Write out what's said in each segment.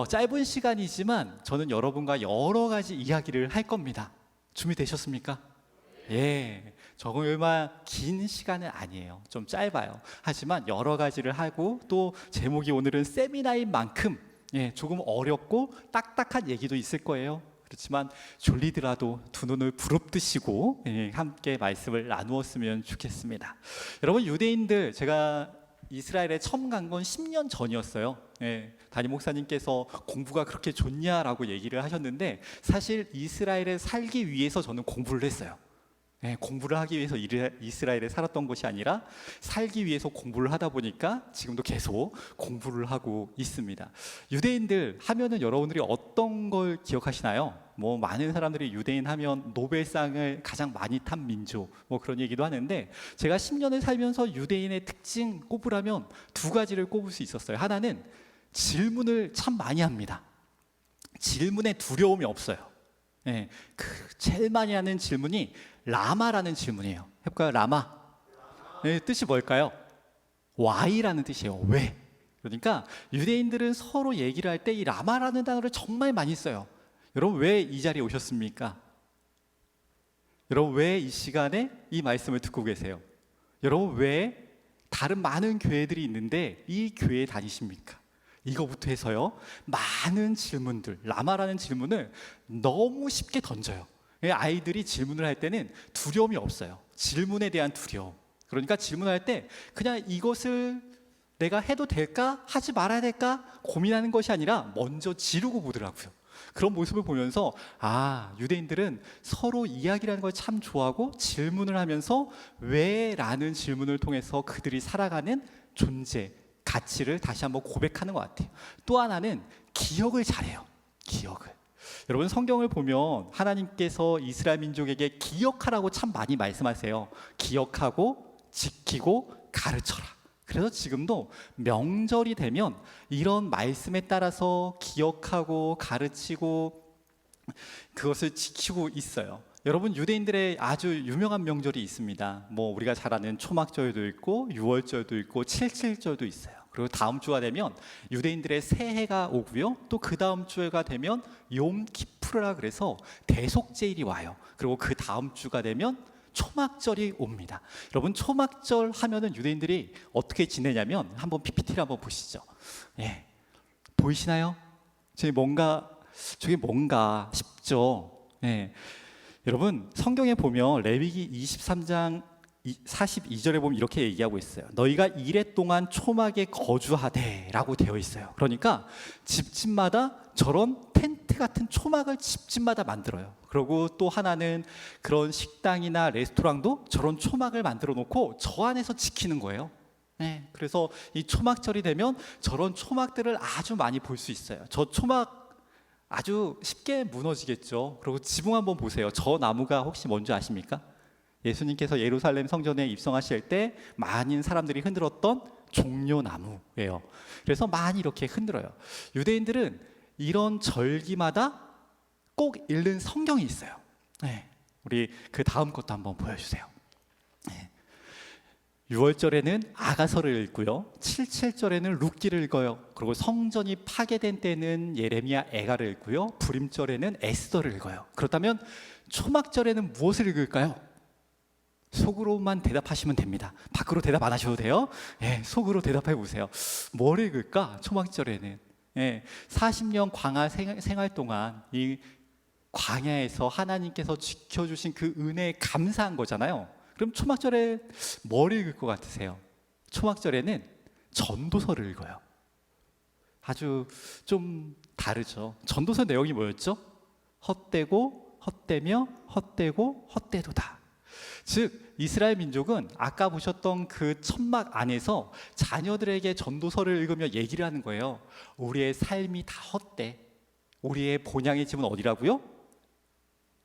짧은 시간이지만 저는 여러분과 여러 가지 이야기를 할 겁니다. 준비되셨습니까? 예, 정말 긴 시간은 아니에요. 좀 짧아요. 하지만 여러 가지를 하고 또 제목이 오늘은 세미나인 만큼 조금 어렵고 딱딱한 얘기도 있을 거예요. 그렇지만 졸리더라도 두 눈을 부릅뜨시고 함께 말씀을 나누었으면 좋겠습니다. 여러분, 유대인들, 제가 이스라엘에 처음 간 건 10년 전이었어요. 담임 목사님께서 공부가 그렇게 좋냐라고 얘기를 하셨는데, 사실 이스라엘에 살기 위해서 저는 공부를 했어요. 공부를 하기 위해서 이스라엘에 살았던 것이 아니라 살기 위해서 공부를 하다 보니까 지금도 계속 공부를 하고 있습니다. 유대인들 하면은 여러분들이 어떤 걸 기억하시나요? 많은 사람들이 유대인 하면 노벨상을 가장 많이 탄 민족 그런 얘기도 하는데, 제가 10년을 살면서 유대인의 특징 꼽으라면 두 가지를 꼽을 수 있었어요. 하나는 질문을 참 많이 합니다. 질문에 두려움이 없어요. 제일 많이 하는 질문이 라마라는 질문이에요. 해볼까요? 라마. 뜻이 뭘까요? Why라는 뜻이에요. 왜? 그러니까 유대인들은 서로 얘기를 할 때 이 라마라는 단어를 정말 많이 써요. 여러분, 왜 이 자리에 오셨습니까? 여러분, 왜 이 시간에 이 말씀을 듣고 계세요? 여러분, 왜 다른 많은 교회들이 있는데 이 교회에 다니십니까? 이거부터 해서요, 많은 질문들, 라마라는 질문을 너무 쉽게 던져요. 아이들이 질문을 할 때는 두려움이 없어요. 질문에 대한 두려움. 그러니까 질문할 때 그냥 이것을 내가 해도 될까? 하지 말아야 될까? 고민하는 것이 아니라 먼저 지르고 보더라고요. 그런 모습을 보면서 유대인들은 서로 이야기라는 걸 참 좋아하고 질문을 하면서 왜? 라는 질문을 통해서 그들이 살아가는 존재, 가치를 다시 한번 고백하는 것 같아요. 또 하나는 기억을 잘해요. 기억을. 여러분, 성경을 보면 하나님께서 이스라엘 민족에게 기억하라고 참 많이 말씀하세요. 기억하고 지키고 가르쳐라. 그래서 지금도 명절이 되면 이런 말씀에 따라서 기억하고 가르치고 그것을 지키고 있어요. 여러분, 유대인들의 아주 유명한 명절이 있습니다. 우리가 잘 아는 초막절도 있고 유월절도 있고 칠칠절도 있어요. 그리고 다음 주가 되면 유대인들의 새해가 오고요, 또 그 다음 주가 되면 욤키푸르라 그래서 대속제일이 와요. 그리고 그 다음 주가 되면 초막절이 옵니다. 여러분, 초막절 하면은 유대인들이 어떻게 지내냐면, 한번 PPT를 한번 보시죠. 보이시나요? 저게 뭔가 싶죠? 여러분, 성경에 보면 레위기 23장 42절에 보면 이렇게 얘기하고 있어요. 너희가 이레 동안 초막에 거주하되 라고 되어 있어요. 그러니까 집집마다 저런 텐트 같은 초막을 집집마다 만들어요. 그리고 또 하나는 그런 식당이나 레스토랑도 저런 초막을 만들어 놓고 저 안에서 지키는 거예요. 그래서 이 초막절이 되면 저런 초막들을 아주 많이 볼 수 있어요. 저 초막 아주 쉽게 무너지겠죠. 그리고 지붕 한번 보세요. 저 나무가 혹시 뭔지 아십니까? 예수님께서 예루살렘 성전에 입성하실 때 많은 사람들이 흔들었던 종려나무예요. 그래서 많이 이렇게 흔들어요. 유대인들은 이런 절기마다 꼭 읽는 성경이 있어요. 우리 그 다음 것도 한번 보여주세요. 6월절에는 아가서를 읽고요, 77절에는 룻기를 읽어요. 그리고 성전이 파괴된 때는 예레미야 애가를 읽고요, 불임절에는 에스더를 읽어요. 그렇다면 초막절에는 무엇을 읽을까요? 속으로만 대답하시면 됩니다. 밖으로 대답 안 하셔도 돼요. 속으로 대답해 보세요. 뭘 읽을까? 초막절에는 40년 광야 생활 동안 이 광야에서 하나님께서 지켜주신 그 은혜에 감사한 거잖아요. 그럼 초막절에 뭘 읽을 것 같으세요? 초막절에는 전도서를 읽어요. 아주 좀 다르죠. 전도서 내용이 뭐였죠? 헛되고 헛되며 헛되고 헛되도다. 즉, 이스라엘 민족은 아까 보셨던 그 천막 안에서 자녀들에게 전도서를 읽으며 얘기를 하는 거예요. 우리의 삶이 다 헛돼. 우리의 본향의 집은 어디라고요?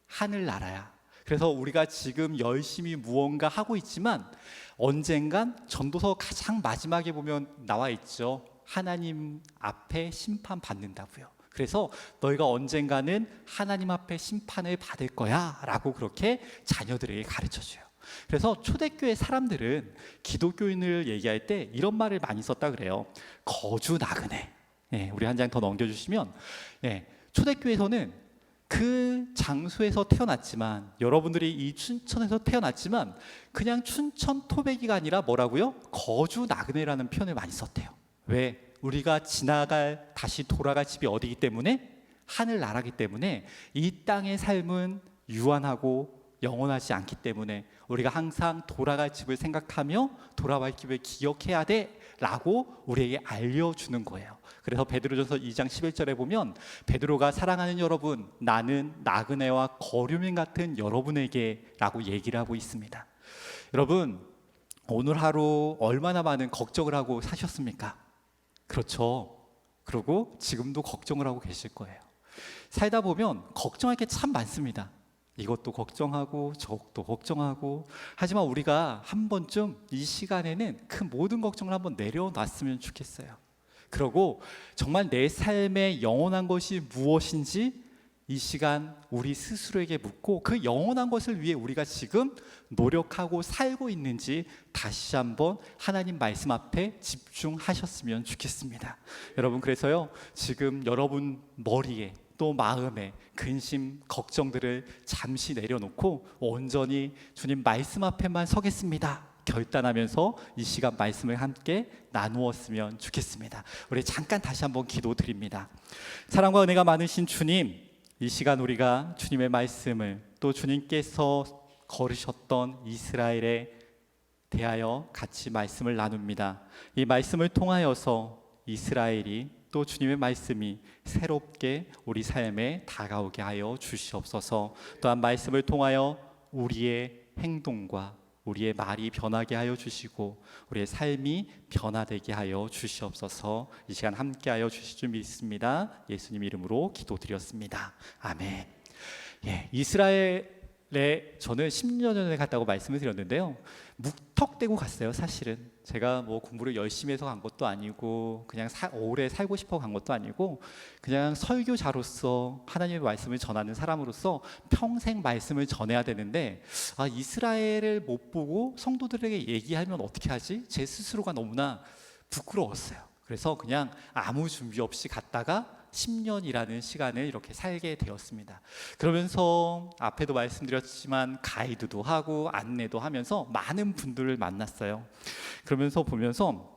하늘나라야. 그래서 우리가 지금 열심히 무언가 하고 있지만 언젠간 전도서 가장 마지막에 보면 나와 있죠. 하나님 앞에 심판받는다고요. 그래서 너희가 언젠가는 하나님 앞에 심판을 받을 거야 라고 그렇게 자녀들에게 가르쳐줘요. 그래서 초대교회 사람들은 기독교인을 얘기할 때 이런 말을 많이 썼다 그래요. 거주 나그네. 예, 우리 한 장 더 넘겨주시면, 예, 초대교회에서는 그 장소에서 태어났지만, 여러분들이 이 춘천에서 태어났지만 그냥 춘천 토백이가 아니라 뭐라고요? 거주 나그네라는 표현을 많이 썼대요. 왜? 우리가 지나갈, 다시 돌아갈 집이 어디기 때문에? 하늘나라기 때문에 이 땅의 삶은 유한하고 영원하지 않기 때문에 우리가 항상 돌아갈 집을 생각하며 돌아갈 집을 기억해야 돼 라고 우리에게 알려주는 거예요. 그래서 베드로전서 2장 11절에 보면 베드로가 사랑하는 여러분, 나는 나그네와 거류민 같은 여러분에게 라고 얘기를 하고 있습니다. 여러분, 오늘 하루 얼마나 많은 걱정을 하고 사셨습니까? 그렇죠. 그리고 지금도 걱정을 하고 계실 거예요. 살다 보면 걱정할 게 참 많습니다. 이것도 걱정하고 저것도 걱정하고. 하지만 우리가 한 번쯤 이 시간에는 그 모든 걱정을 한번 내려놨으면 좋겠어요. 그리고 정말 내 삶의 영원한 것이 무엇인지 이 시간 우리 스스로에게 묻고 그 영원한 것을 위해 우리가 지금 노력하고 살고 있는지 다시 한번 하나님 말씀 앞에 집중하셨으면 좋겠습니다. 여러분, 그래서요, 지금 여러분 머리에 또 마음에 근심, 걱정들을 잠시 내려놓고 온전히 주님 말씀 앞에만 서겠습니다 결단하면서 이 시간 말씀을 함께 나누었으면 좋겠습니다. 우리 잠깐 다시 한번 기도드립니다. 사랑과 은혜가 많으신 주님, 이 시간 우리가 주님의 말씀을 또 주님께서 걸으셨던 이스라엘에 대하여 같이 말씀을 나눕니다. 이 말씀을 통하여서 이스라엘이 또 주님의 말씀이 새롭게 우리 삶에 다가오게 하여 주시옵소서. 또한 말씀을 통하여 우리의 행동과 우리의 말이 변하게 하여 주시고 우리의 삶이 변화되게 하여 주시옵소서. 이 시간 함께 하여 주실 줄 믿습니다. 예수님 이름으로 기도드렸습니다. 아멘. 예, 이스라엘에 저는 10년 전에 갔다고 말씀을 드렸는데요, 무턱대고 갔어요. 사실은 제가 뭐 공부를 열심히 해서 간 것도 아니고 그냥 오래 살고 싶어 간 것도 아니고 그냥 설교자로서 하나님의 말씀을 전하는 사람으로서 평생 말씀을 전해야 되는데, 이스라엘을 못 보고 성도들에게 얘기하면 어떻게 하지? 제 스스로가 너무나 부끄러웠어요. 그래서 그냥 아무 준비 없이 갔다가 10년이라는 시간을 이렇게 살게 되었습니다. 그러면서 앞에도 말씀드렸지만 가이드도 하고 안내도 하면서 많은 분들을 만났어요. 그러면서 보면서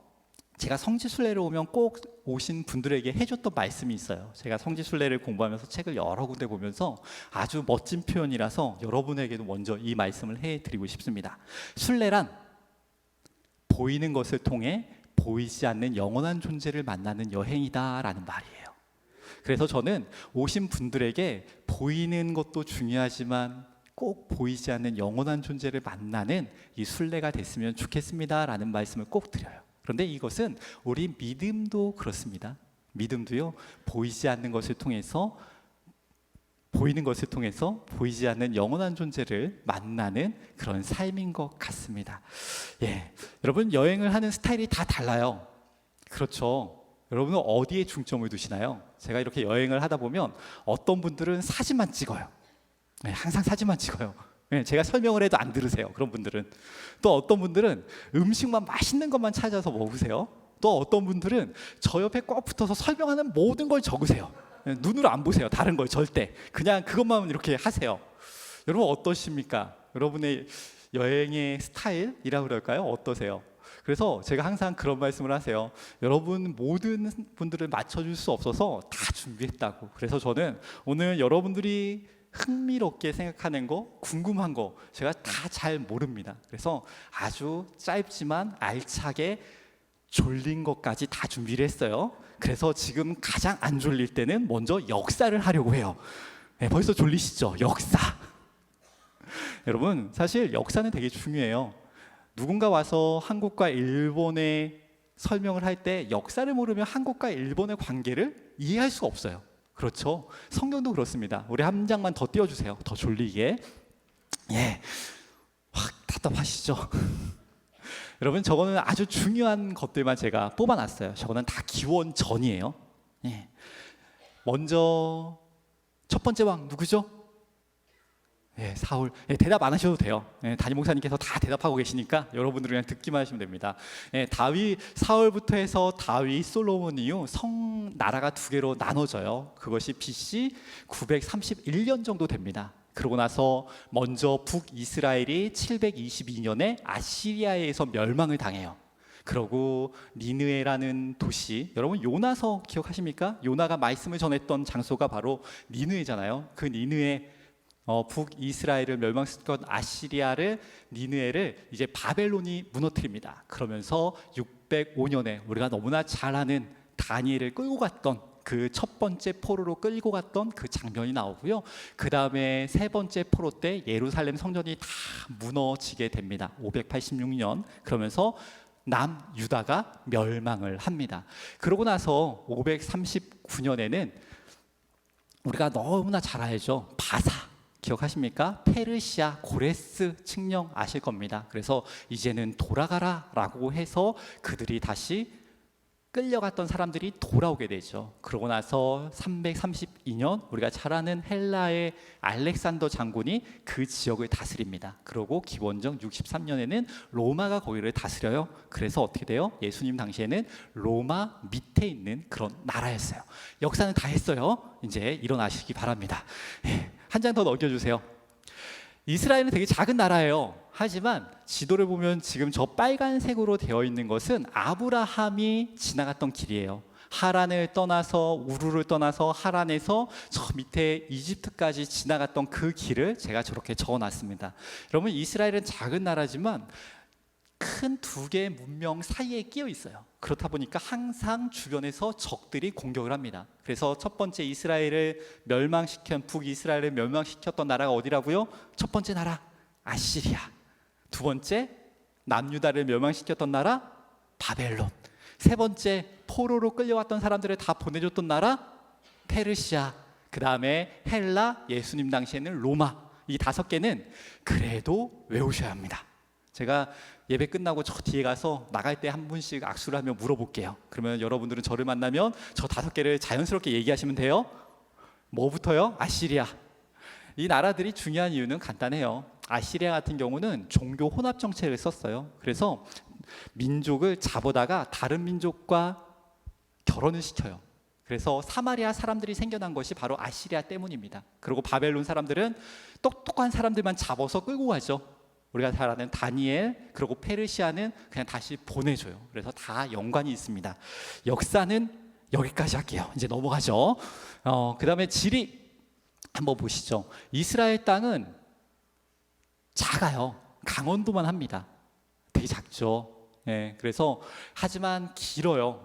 제가 성지순례를 오면 꼭 오신 분들에게 해줬던 말씀이 있어요. 제가 성지순례를 공부하면서 책을 여러 군데 보면서 아주 멋진 표현이라서 여러분에게도 먼저 이 말씀을 해드리고 싶습니다. 순례란 보이는 것을 통해 보이지 않는 영원한 존재를 만나는 여행이다라는 말이에요. 그래서 저는 오신 분들에게 보이는 것도 중요하지만 꼭 보이지 않는 영원한 존재를 만나는 이 순례가 됐으면 좋겠습니다라는 말씀을 꼭 드려요. 그런데 이것은 우리 믿음도 그렇습니다. 믿음도요, 보이지 않는 것을 통해서 보이는 것을 통해서 보이지 않는 영원한 존재를 만나는 그런 삶인 것 같습니다. 예, 여러분, 여행을 하는 스타일이 다 달라요. 그렇죠. 여러분은 어디에 중점을 두시나요? 제가 이렇게 여행을 하다 보면 어떤 분들은 사진만 찍어요. 네, 항상 사진만 찍어요. 네, 제가 설명을 해도 안 들으세요. 그런 분들은. 또 어떤 분들은 음식만 맛있는 것만 찾아서 먹으세요. 또 어떤 분들은 저 옆에 꼭 붙어서 설명하는 모든 걸 적으세요. 네, 눈으로 안 보세요. 다른 걸 절대. 그냥 그것만 이렇게 하세요. 여러분 어떠십니까? 여러분의 여행의 스타일이라고 그럴까요? 어떠세요? 그래서 제가 항상 그런 말씀을 하세요. 여러분 모든 분들을 맞춰줄 수 없어서 다 준비했다고. 그래서 저는 오늘 여러분들이 흥미롭게 생각하는 거, 궁금한 거 제가 다 잘 모릅니다. 그래서 아주 짧지만 알차게 졸린 것까지 다 준비를 했어요. 그래서 지금 가장 안 졸릴 때는 먼저 역사를 하려고 해요. 네, 벌써 졸리시죠? 역사. 여러분, 사실 역사는 되게 중요해요. 누군가 와서 한국과 일본의 설명을 할 때 역사를 모르면 한국과 일본의 관계를 이해할 수가 없어요. 그렇죠? 성경도 그렇습니다. 우리 한 장만 더 띄워주세요. 더 졸리게. 예, 확 답답하시죠? 여러분, 저거는 아주 중요한 것들만 제가 뽑아놨어요. 저거는 다 기원전이에요. 예. 먼저 첫 번째 왕 누구죠? 예, 사울. 예, 대답 안 하셔도 돼요. 예, 담임 목사님께서 다 대답하고 계시니까 여러분들은 그냥 듣기만 하시면 됩니다. 예, 다윗 사울부터 해서 다윗 솔로몬 이후 성 나라가 두 개로 나눠져요. 그것이 BC 931년 정도 됩니다. 그러고 나서 먼저 북이스라엘이 722년에 아시리아에서 멸망을 당해요. 그러고 니느웨라는 도시, 여러분 요나서 기억하십니까? 요나가 말씀을 전했던 장소가 바로 니느웨잖아요. 그 니느웨, 북이스라엘을 멸망시켰던 아시리아를, 니느웨를 이제 바벨론이 무너뜨립니다. 그러면서 605년에 우리가 너무나 잘 아는 다니엘을 끌고 갔던 그 첫 번째 포로로 끌고 갔던 그 장면이 나오고요. 그 다음에 세 번째 포로 때 예루살렘 성전이 다 무너지게 됩니다. 586년. 그러면서 남유다가 멸망을 합니다. 그러고 나서 539년에는 우리가 너무나 잘 알죠. 바사 기억하십니까? 페르시아 고레스 칙령 아실 겁니다. 그래서 이제는 돌아가라 라고 해서 그들이 다시 끌려갔던 사람들이 돌아오게 되죠. 그러고 나서 332년 우리가 잘 아는 헬라의 알렉산더 장군이 그 지역을 다스립니다. 그리고 기원전 63년에는 로마가 거기를 다스려요. 그래서 어떻게 돼요? 예수님 당시에는 로마 밑에 있는 그런 나라였어요. 역사는 다 했어요. 이제 일어나시기 바랍니다. 한 장 더 넘겨주세요. 이스라엘은 되게 작은 나라예요. 하지만 지도를 보면 지금 저 빨간색으로 되어 있는 것은 아브라함이 지나갔던 길이에요. 하란을 떠나서 우르를 떠나서 하란에서 저 밑에 이집트까지 지나갔던 그 길을 제가 저렇게 적어놨습니다. 여러분, 이스라엘은 작은 나라지만 큰 두 개의 문명 사이에 끼어 있어요. 그렇다 보니까 항상 주변에서 적들이 공격을 합니다. 그래서 첫 번째 이스라엘을 멸망시킨, 북이스라엘을 멸망시켰던 나라가 어디라고요? 첫 번째 나라 아시리아. 두 번째 남유다를 멸망시켰던 나라 바벨론. 세 번째 포로로 끌려왔던 사람들을 다 보내줬던 나라 페르시아. 그 다음에 헬라, 예수님 당시에는 로마. 이 다섯 개는 그래도 외우셔야 합니다. 제가 예배 끝나고 저 뒤에 가서 나갈 때 한 분씩 악수를 하며 물어볼게요. 그러면 여러분들은 저를 만나면 저 다섯 개를 자연스럽게 얘기하시면 돼요. 뭐부터요? 아시리아. 이 나라들이 중요한 이유는 간단해요. 아시리아 같은 경우는 종교 혼합 정책을 썼어요. 그래서 민족을 잡아다가 다른 민족과 결혼을 시켜요. 그래서 사마리아 사람들이 생겨난 것이 바로 아시리아 때문입니다. 그리고 바벨론 사람들은 똑똑한 사람들만 잡아서 끌고 가죠. 우리가 잘 아는 다니엘, 그리고 페르시아는 그냥 다시 보내줘요. 그래서 다 연관이 있습니다. 역사는 여기까지 할게요. 이제 넘어가죠. 그 다음에 지리 한번 보시죠. 이스라엘 땅은 작아요. 강원도만 합니다. 되게 작죠. 예, 그래서 하지만 길어요.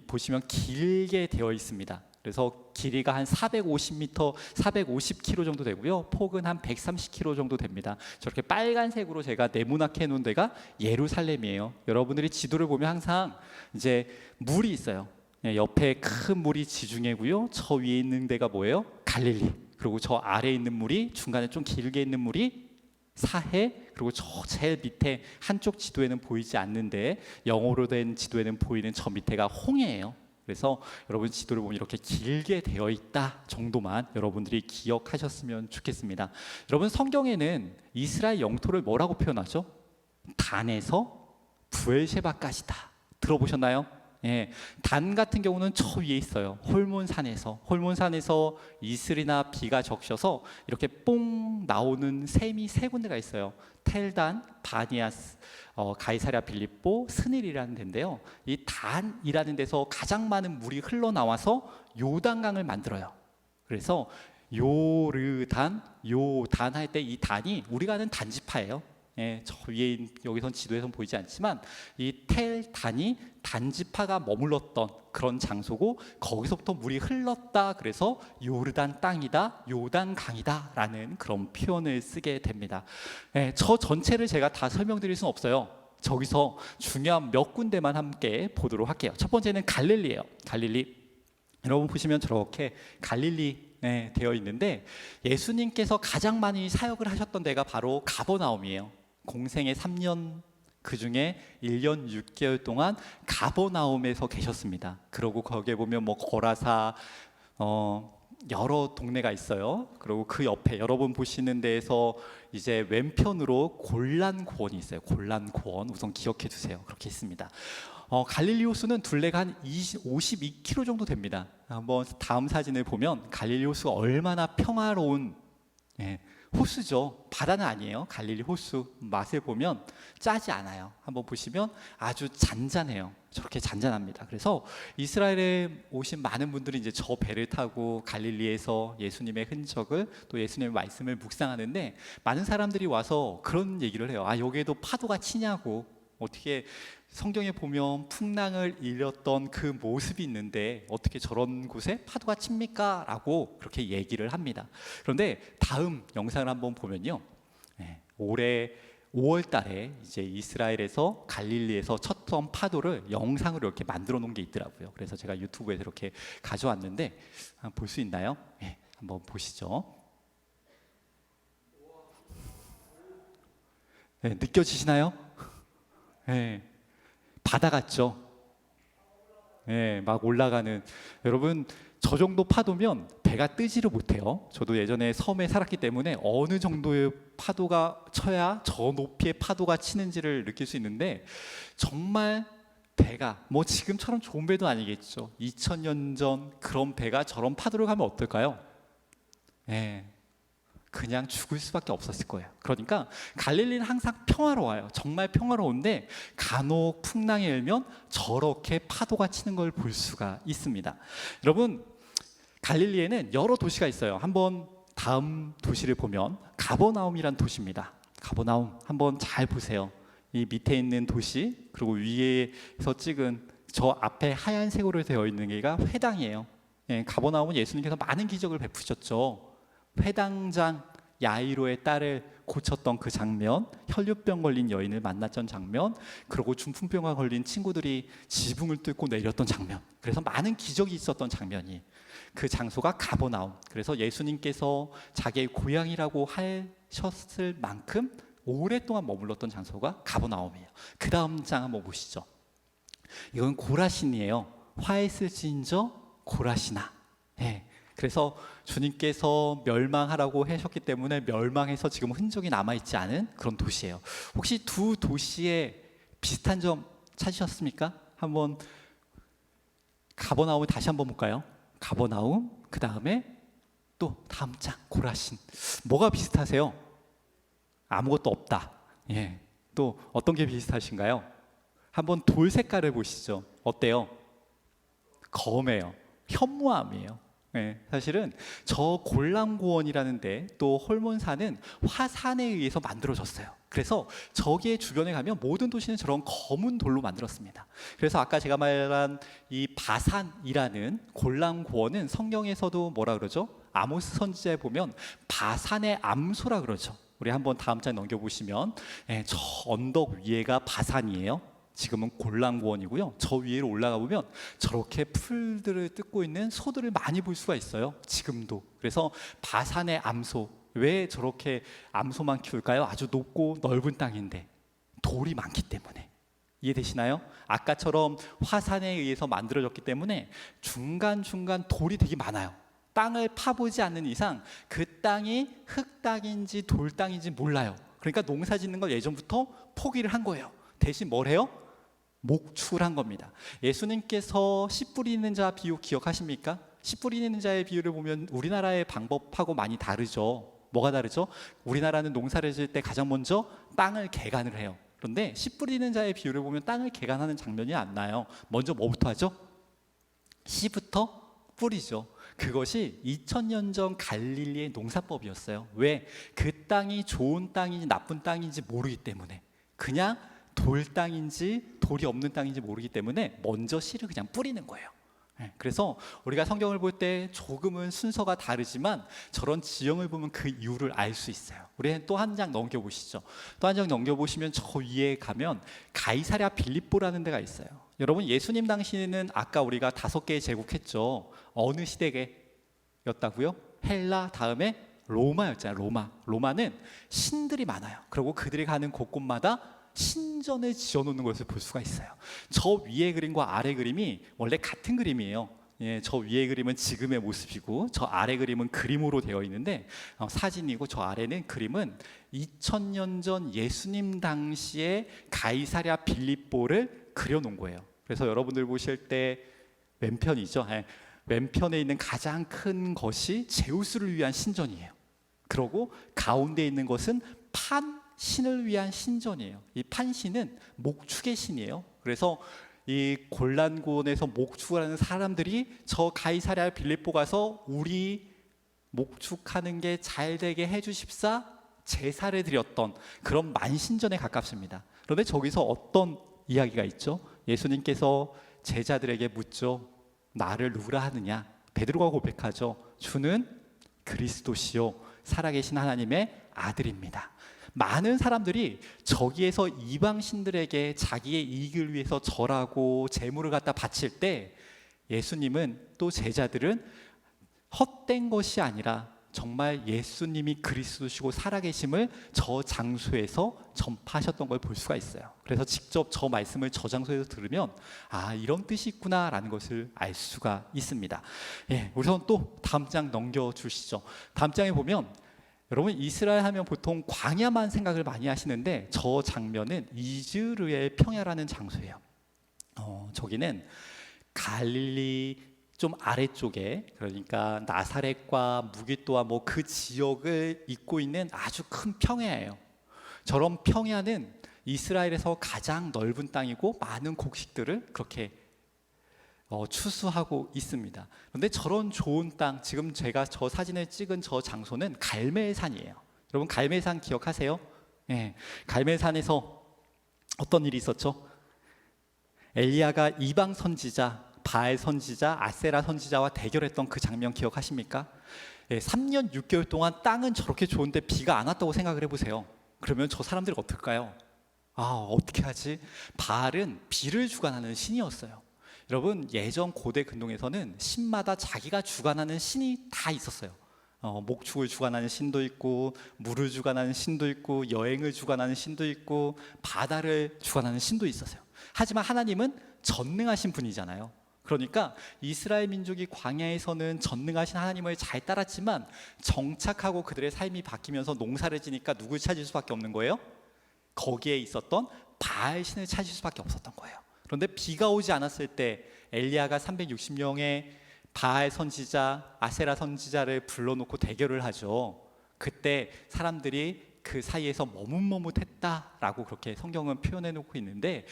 보시면 길게 되어 있습니다. 그래서 길이가 한 450m, 450km 정도 되고요. 폭은 한 130km 정도 됩니다. 저렇게 빨간색으로 제가 네모나게 해놓은 데가 예루살렘이에요. 여러분들이 지도를 보면 항상 이제 물이 있어요. 옆에 큰 물이 지중해고요. 저 위에 있는 데가 뭐예요? 갈릴리. 그리고 저 아래에 있는 물이, 중간에 좀 길게 있는 물이 사해. 그리고 저 제일 밑에 한쪽 지도에는 보이지 않는데 영어로 된 지도에는 보이는 저 밑에가 홍해예요. 그래서 여러분 지도를 보면 이렇게 길게 되어 있다 정도만 여러분들이 기억하셨으면 좋겠습니다. 여러분, 성경에는 이스라엘 영토를 뭐라고 표현하죠? 단에서 부엘셰바까지다. 들어보셨나요? 예, 단 같은 경우는 저 위에 있어요. 홀몬산에서 이슬이나 비가 적셔서 이렇게 뽕 나오는 샘이 세 군데가 있어요. 텔단, 바니아스, 가이사랴 빌립보, 스닐이라는 데인데요. 이 단이라는 데서 가장 많은 물이 흘러나와서 요단강을 만들어요. 그래서 요르단, 요단 할 때 이 단이 우리가 아는 단지파예요. 예, 저 위에 여기선 지도에선 보이지 않지만 이 텔단이 단지파가 머물렀던 그런 장소고, 거기서부터 물이 흘렀다. 그래서 요르단 땅이다, 요단강이다 라는 그런 표현을 쓰게 됩니다. 예, 저 전체를 제가 다 설명드릴 수는 없어요. 저기서 중요한 몇 군데만 함께 보도록 할게요. 첫 번째는 갈릴리예요. 갈릴리. 여러분 보시면 저렇게 갈릴리 되어 있는데, 예수님께서 가장 많이 사역을 하셨던 데가 바로 가버나움이에요. 공생의 3년 그 중에 1년 6개월 동안 가버나움에서 계셨습니다. 그러고 거기에 보면 뭐 거라사, 여러 동네가 있어요. 그리고 그 옆에 여러분 보시는 데에서 이제 왼편으로 골란고원이 있어요. 골란고원 우선 기억해 두세요. 그렇게 있습니다. 갈릴리 호수는 둘레가 한 52km 정도 됩니다. 한번 다음 사진을 보면 갈릴리 호수가 얼마나 평화로운 호수죠. 바다는 아니에요. 갈릴리 호수 맛을 보면 짜지 않아요. 한번 보시면 아주 잔잔해요. 저렇게 잔잔합니다. 그래서 이스라엘에 오신 많은 분들이 이제 저 배를 타고 갈릴리에서 예수님의 흔적을 또 예수님의 말씀을 묵상하는데 많은 사람들이 와서 그런 얘기를 해요. 여기에도 파도가 치냐고. 어떻게 성경에 보면 풍랑을 일렸던 그 모습이 있는데 어떻게 저런 곳에 파도가 칩니까? 라고 그렇게 얘기를 합니다. 그런데 다음 영상을 한번 보면요, 올해 5월 달에 이제 이스라엘에서 갈릴리에서 쳤던 파도를 영상으로 이렇게 만들어 놓은 게 있더라고요. 그래서 제가 유튜브에서 이렇게 가져왔는데 볼 수 있나요? 한번 보시죠. 느껴지시나요? 바다 같죠? 막 올라가는. 여러분, 저 정도 파도면 배가 뜨지를 못해요. 저도 예전에 섬에 살았기 때문에 어느 정도의 파도가 쳐야 저 높이의 파도가 치는지를 느낄 수 있는데, 정말 배가 뭐 지금처럼 좋은 배도 아니겠죠. 2000년 전 그런 배가 저런 파도를 가면 어떨까요? 그냥 죽을 수밖에 없었을 거예요. 그러니까 갈릴리는 항상 평화로워요. 정말 평화로운데 간혹 풍랑이 일면 저렇게 파도가 치는 걸 볼 수가 있습니다. 여러분, 갈릴리에는 여러 도시가 있어요. 한번 다음 도시를 보면 가버나움이란 도시입니다. 가버나움 한번 잘 보세요. 이 밑에 있는 도시, 그리고 위에서 찍은 저 앞에 하얀색으로 되어 있는 게가 회당이에요. 가버나움은 예수님께서 많은 기적을 베푸셨죠. 회당장 야이로의 딸을 고쳤던 그 장면, 혈류병 걸린 여인을 만났던 장면, 그리고 중풍병에 걸린 친구들이 지붕을 뚫고 내렸던 장면, 그래서 많은 기적이 있었던 장면이 그 장소가 가버나움. 그래서 예수님께서 자기의 고향이라고 하셨을 만큼 오랫동안 머물렀던 장소가 가버나움이에요. 그 다음 장 한번 보시죠. 이건 고라신이에요. 화했을진저 고라시나. 그래서 주님께서 멸망하라고 하셨기 때문에 멸망해서 지금 흔적이 남아있지 않은 그런 도시예요. 혹시 두 도시에 비슷한 점 찾으셨습니까? 한번 가버나움을 다시 한번 볼까요? 가버나움, 그 다음에 또 다음 장 고라신. 뭐가 비슷하세요? 아무것도 없다. 또 어떤 게 비슷하신가요? 한번 돌 색깔을 보시죠. 어때요? 검해요. 현무암이에요. 사실은 저 골란고원이라는 데, 또 홀몬산은 화산에 의해서 만들어졌어요. 그래서 저기에 주변에 가면 모든 도시는 저런 검은 돌로 만들었습니다. 그래서 아까 제가 말한 이 바산이라는 골란고원은 성경에서도 뭐라 그러죠? 아모스 선지자에 보면 바산의 암소라 그러죠. 우리 한번 다음 장 넘겨보시면 저 언덕 위에가 바산이에요. 지금은 골란고원이고요. 저 위로 올라가 보면 저렇게 풀들을 뜯고 있는 소들을 많이 볼 수가 있어요. 지금도. 그래서 바산의 암소, 왜 저렇게 암소만 키울까요? 아주 높고 넓은 땅인데 돌이 많기 때문에. 이해되시나요? 아까처럼 화산에 의해서 만들어졌기 때문에 중간중간 돌이 되게 많아요. 땅을 파보지 않는 이상 그 땅이 흙땅인지 돌땅인지 몰라요. 그러니까 농사 짓는 걸 예전부터 포기를 한 거예요. 대신 뭘 해요? 목축한 겁니다. 예수님께서 씨 뿌리는 자 비유 기억하십니까? 씨 뿌리는 자의 비유를 보면 우리나라의 방법하고 많이 다르죠. 뭐가 다르죠? 우리나라는 농사를 지을 때 가장 먼저 땅을 개간을 해요. 그런데 씨 뿌리는 자의 비유를 보면 땅을 개간하는 장면이 안 나요. 먼저 뭐부터 하죠? 씨부터 뿌리죠. 그것이 2000년 전 갈릴리의 농사법이었어요. 왜? 그 땅이 좋은 땅인지 나쁜 땅인지 모르기 때문에, 그냥 돌 땅인지 돌이 없는 땅인지 모르기 때문에 먼저 씨를 그냥 뿌리는 거예요. 그래서 우리가 성경을 볼 때 조금은 순서가 다르지만 저런 지형을 보면 그 이유를 알 수 있어요. 우리 또 한 장 넘겨보시죠. 또 한 장 넘겨보시면 저 위에 가면 가이사랴 빌립보라는 데가 있어요. 여러분, 예수님 당시에는 아까 우리가 5개의 제국했죠. 어느 시대였다고요? 헬라, 다음에 로마였잖아요. 로마는 신들이 많아요. 그리고 그들이 가는 곳곳마다 신전을 지어놓는 것을 볼 수가 있어요. 저 위에 그림과 아래 그림이 원래 같은 그림이에요. 예, 저 위에 그림은 지금의 모습이고 저 아래 그림은 그림으로 되어 있는데 사진이고, 저 아래는 그림은 2000년 전 예수님 당시에 가이사랴 빌립보를 그려놓은 거예요. 그래서 여러분들 보실 때 왼편이죠. 예, 왼편에 있는 가장 큰 것이 제우스를 위한 신전이에요. 그리고 가운데 있는 것은 판신을 위한 신전이에요. 이 판신은 목축의 신이에요. 그래서 이 곤란군에서 목축하는 사람들이 저 가이사랴 빌립보 가서 우리 목축하는 게 잘 되게 해주십사 제사를 드렸던 그런 만신전에 가깝습니다. 그런데 저기서 어떤 이야기가 있죠? 예수님께서 제자들에게 묻죠. 나를 누구라 하느냐? 베드로가 고백하죠. 주는 그리스도시요 살아계신 하나님의 아들입니다. 많은 사람들이 저기에서 이방 신들에게 자기의 이익을 위해서 절하고 재물을 갖다 바칠 때, 예수님은 또 제자들은 헛된 것이 아니라 정말 예수님이 그리스도시고 살아계심을 저 장소에서 전파하셨던 걸 볼 수가 있어요. 그래서 직접 저 말씀을 저 장소에서 들으면 아, 이런 뜻이 있구나라는 것을 알 수가 있습니다. 예, 우선 또 다음 장 넘겨주시죠. 다음 장에 보면 여러분, 이스라엘 하면 보통 광야만 생각을 많이 하시는데 저 장면은 이즈르의 평야라는 장소예요. 저기는 갈릴리 좀 아래쪽에, 그러니까 나사렛과 무기또와 뭐 그 지역을 잇고 있는 아주 큰 평야예요. 저런 평야는 이스라엘에서 가장 넓은 땅이고 많은 곡식들을 그렇게 추수하고 있습니다. 그런데 저런 좋은 땅, 지금 제가 저 사진을 찍은 저 장소는 갈멜산이에요. 여러분, 갈멜산 기억하세요? 네, 갈멜산에서 어떤 일이 있었죠? 엘리야가 이방 선지자, 바알 선지자, 아세라 선지자와 대결했던 그 장면 기억하십니까? 3년 6개월 동안 땅은 저렇게 좋은데 비가 안 왔다고 생각을 해보세요. 그러면 저 사람들이 어떨까요? 어떻게 하지? 바알은 비를 주관하는 신이었어요. 여러분, 예전 고대 근동에서는 신마다 자기가 주관하는 신이 다 있었어요. 목축을 주관하는 신도 있고, 물을 주관하는 신도 있고, 여행을 주관하는 신도 있고, 바다를 주관하는 신도 있었어요. 하지만 하나님은 전능하신 분이잖아요. 그러니까 이스라엘 민족이 광야에서는 전능하신 하나님을 잘 따랐지만 정착하고 그들의 삶이 바뀌면서 농사를 지니까 누굴 찾을 수밖에 없는 거예요? 거기에 있었던 바알 신을 찾을 수밖에 없었던 거예요. 그런데 비가 오지 않았을 때 엘리야가 360명의 바알 선지자, 아세라 선지자를 불러놓고 대결을 하죠. 그때 사람들이 그 사이에서 머뭇머뭇했다라고 그렇게 성경은 표현해 놓고 있는데,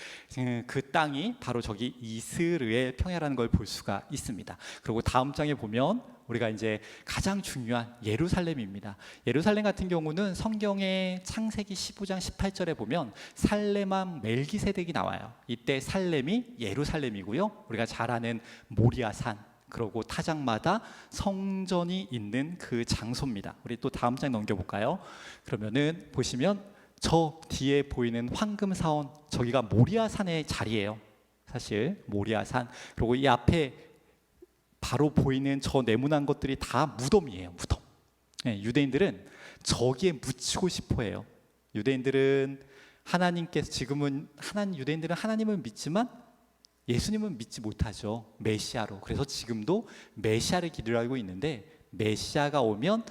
그 땅이 바로 저기 이스르의 평야라는 걸 볼 수가 있습니다. 그리고 다음 장에 보면 우리가 이제 가장 중요한 예루살렘입니다. 예루살렘 같은 경우는 성경의 창세기 15장 18절에 보면 살렘왕 멜기세덱이 나와요. 이때 살렘이 예루살렘이고요. 우리가 잘 아는 모리아산, 그리고 타장마다 성전이 있는 그 장소입니다. 우리 또 다음 장 넘겨볼까요? 그러면은 보시면 저 뒤에 보이는 황금사원, 저기가 모리아산의 자리예요. 사실 모리아산. 그리고 이 앞에 바로 보이는 저 네모난 것들이 다 무덤이에요. 무덤. 네, 유대인들은 저기에 묻히고 싶어해요. 유대인들은 유대인들은 하나님을 믿지만 예수님은 믿지 못하죠. 메시아로. 그래서 지금도 메시아를 기도하고 있는데, 메시아가 오면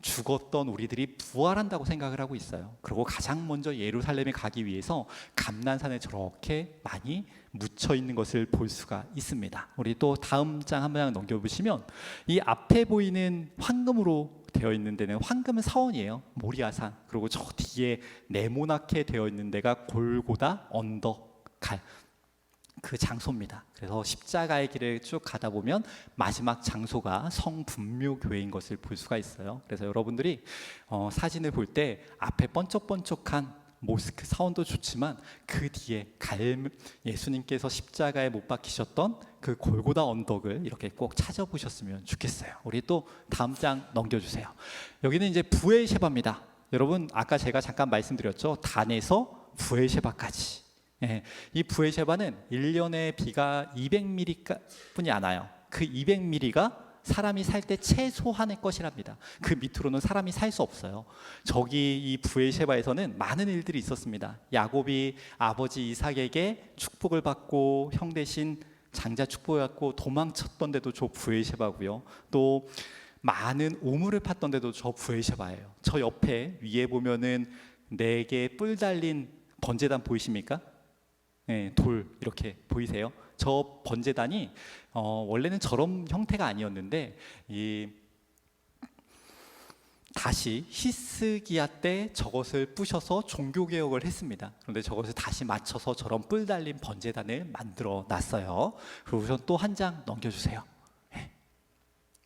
죽었던 우리들이 부활한다고 생각을 하고 있어요. 그리고 가장 먼저 예루살렘에 가기 위해서 감난산에 저렇게 많이 묻혀 있는 것을 볼 수가 있습니다. 우리 또 다음 장 한 장 넘겨보시면 이 앞에 보이는 황금으로 되어 있는 데는 황금 사원이에요. 모리아산. 그리고 저 뒤에 네모나게 되어 있는 데가 골고다 언덕, 그 장소입니다. 그래서 십자가의 길을 쭉 가다 보면 마지막 장소가 성분묘교회인 것을 볼 수가 있어요. 그래서 여러분들이 사진을 볼 때 앞에 번쩍번쩍한 모스크 사원도 좋지만 그 뒤에 예수님께서 십자가에 못 박히셨던 그 골고다 언덕을 이렇게 꼭 찾아보셨으면 좋겠어요. 우리 또 다음 장 넘겨주세요. 여기는 이제 부엘셰바입니다. 여러분, 아까 제가 잠깐 말씀드렸죠. 단에서 부엘셰바까지. 예, 이 부엘셰바는 1년에 비가 200mm 뿐이 안 와요. 그 200mm가 사람이 살 때 최소한의 것이랍니다. 그 밑으로는 사람이 살 수 없어요. 저기 이 부엘셰바에서는 많은 일들이 있었습니다. 야곱이 아버지 이삭에게 축복을 받고 형 대신 장자 축복받고 도망쳤던 데도 저 브에셰바고요. 또 많은 우물을 팠던 데도 저 브에셰바예요. 저 옆에 위에 보면은 4개 뿔 달린 번제단 보이십니까? 네, 돌 이렇게 보이세요? 저 번제단이 원래는 저런 형태가 아니었는데 다시 히스기야 때 저것을 부셔서 종교개혁을 했습니다. 그런데 저것을 다시 맞춰서 저런 뿔 달린 번제단을 만들어 놨어요. 그리고 우선 또 한 장 넘겨주세요. 네.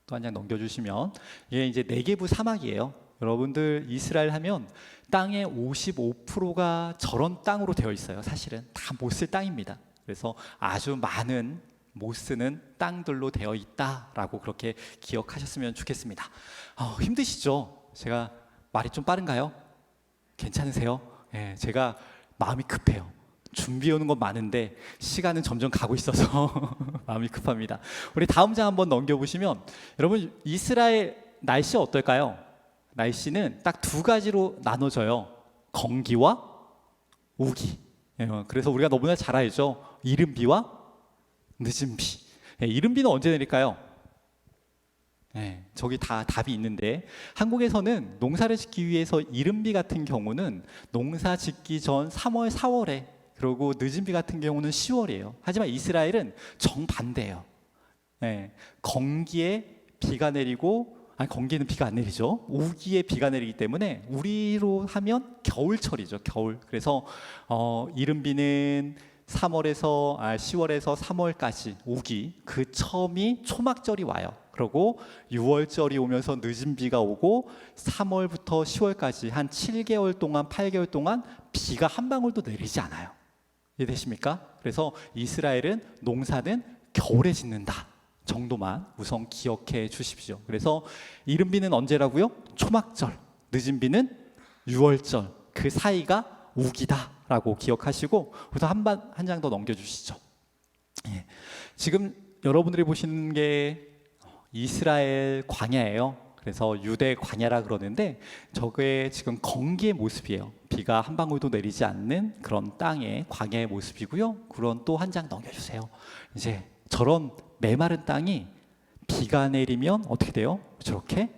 또 한 장 넘겨주시면 이게 이제 네게부 사막이에요. 여러분들 이스라엘 하면 땅의 55%가 저런 땅으로 되어 있어요. 사실은 다 못 쓸 땅입니다. 그래서 아주 많은 못 쓰는 땅들로 되어 있다라고 그렇게 기억하셨으면 좋겠습니다. 힘드시죠? 제가 말이 좀 빠른가요? 괜찮으세요? 예, 제가 마음이 급해요. 준비해 오는 건 많은데 시간은 점점 가고 있어서 마음이 급합니다. 우리 다음 장 한번 넘겨보시면 여러분 이스라엘 날씨 어떨까요? 날씨는 딱 2가지로 나눠져요. 건기와 우기. 그래서 우리가 너무나 잘 알죠. 이른 비와 늦은 비. 이른 비는 언제 내릴까요? 저기 다 답이 있는데 한국에서는 농사를 짓기 위해서 이른 비 같은 경우는 농사 짓기 전 3월, 4월에 그리고 늦은 비 같은 경우는 10월이에요. 하지만 이스라엘은 정반대예요. 건기에 비가 내리고 건기는 비가 안 내리죠. 우기에 비가 내리기 때문에 우리로 하면 겨울철이죠. 겨울. 그래서 이른 비는 10월에서 3월까지 우기 그 처음이 초막절이 와요. 그리고 6월절이 오면서 늦은 비가 오고 3월부터 10월까지 한 7개월 동안 8개월 동안 비가 한 방울도 내리지 않아요. 이해되십니까? 그래서 이스라엘은 농사는 겨울에 짓는다 정도만 우선 기억해 주십시오. 그래서 이른 비는 언제라고요? 초막절. 늦은 비는 6월절. 그 사이가 우기다라고 기억하시고 우선 한 장 더 넘겨주시죠. 지금 여러분들이 보시는 게 이스라엘 광야예요. 그래서 유대 광야라 그러는데 저게 지금 건기의 모습이에요. 비가 한 방울도 내리지 않는 그런 땅의 광야의 모습이고요. 그런 또 한 장 넘겨주세요. 이제 저런 메마른 땅이 비가 내리면 어떻게 돼요? 저렇게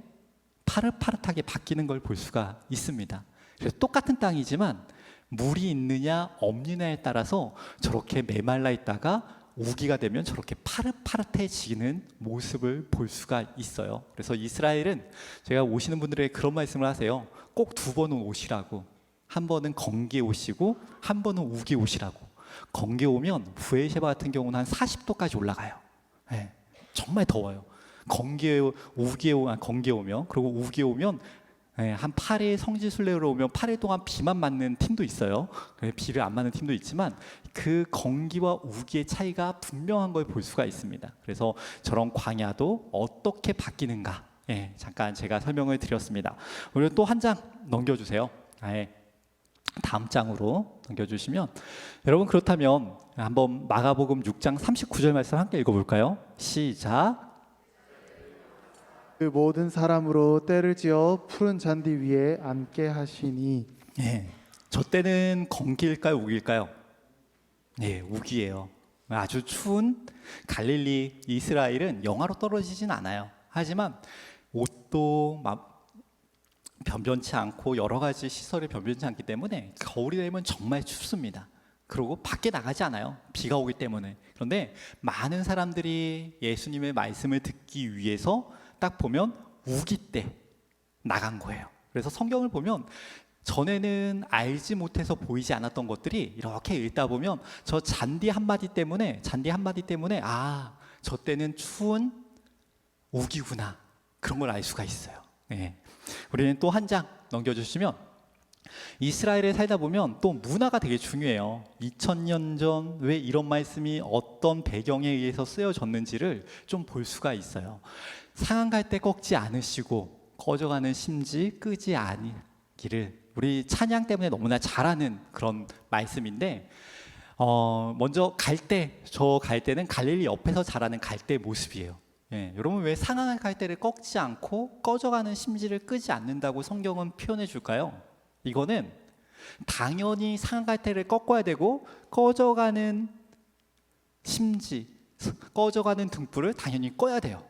파릇파릇하게 바뀌는 걸 볼 수가 있습니다. 그래서 똑같은 땅이지만 물이 있느냐 없느냐에 따라서 저렇게 메말라 있다가 우기가 되면 저렇게 파릇파릇해지는 모습을 볼 수가 있어요. 그래서 이스라엘은 제가 오시는 분들에게 그런 말씀을 하세요. 꼭 2번은 오시라고. 한 번은 건기에 오시고 한 번은 우기에 오시라고. 건기에 오면 브에셰바 같은 경우는 한 40도까지 올라가요. 정말 더워요. 건기에 오면 그리고 우기에 오면 한 8일 성지순례로 오면 8일 동안 비만 맞는 팀도 있어요. 비를 안 맞는 팀도 있지만 그 건기와 우기의 차이가 분명한 걸 볼 수가 있습니다. 그래서 저런 광야도 어떻게 바뀌는가 잠깐 제가 설명을 드렸습니다. 오늘 또 한 장 넘겨주세요. 다음 장으로 넘겨주시면 여러분 그렇다면 한번 마가복음 6장 39절 말씀 함께 읽어볼까요? 시작. 그 모든 사람으로 때를 지어 푸른 잔디 위에 앉게 하시니. 저 때는 건기일까요, 우기일까요? 우기예요. 아주 추운 갈릴리 이스라엘은 영하로 떨어지진 않아요. 하지만 옷도 변변치 않고 여러 가지 시설이 변변치 않기 때문에 겨울이 되면 정말 춥습니다. 그리고 밖에 나가지 않아요. 비가 오기 때문에. 그런데 많은 사람들이 예수님의 말씀을 듣기 위해서 딱 보면 우기 때 나간 거예요. 그래서 성경을 보면 전에는 알지 못해서 보이지 않았던 것들이 이렇게 읽다 보면 저 잔디 한마디 때문에 저 때는 추운 우기구나 그런 걸 알 수가 있어요. 우리는 또 한 장 넘겨주시면 이스라엘에 살다 보면 또 문화가 되게 중요해요. 2000년 전 왜 이런 말씀이 어떤 배경에 의해서 쓰여졌는지를 좀 볼 수가 있어요. 상한 갈 때 꺾지 않으시고 꺼져가는 심지 끄지 아니기를 우리 찬양 때문에 너무나 잘하는 그런 말씀인데 먼저 저 갈대는 갈릴리 옆에서 자라는 갈대 모습이에요. 여러분 왜 상한 갈대를 꺾지 않고 꺼져가는 심지를 끄지 않는다고 성경은 표현해 줄까요? 이거는 당연히 상한 갈대를 꺾어야 되고 꺼져가는 심지 꺼져가는 등불을 당연히 꺼야 돼요.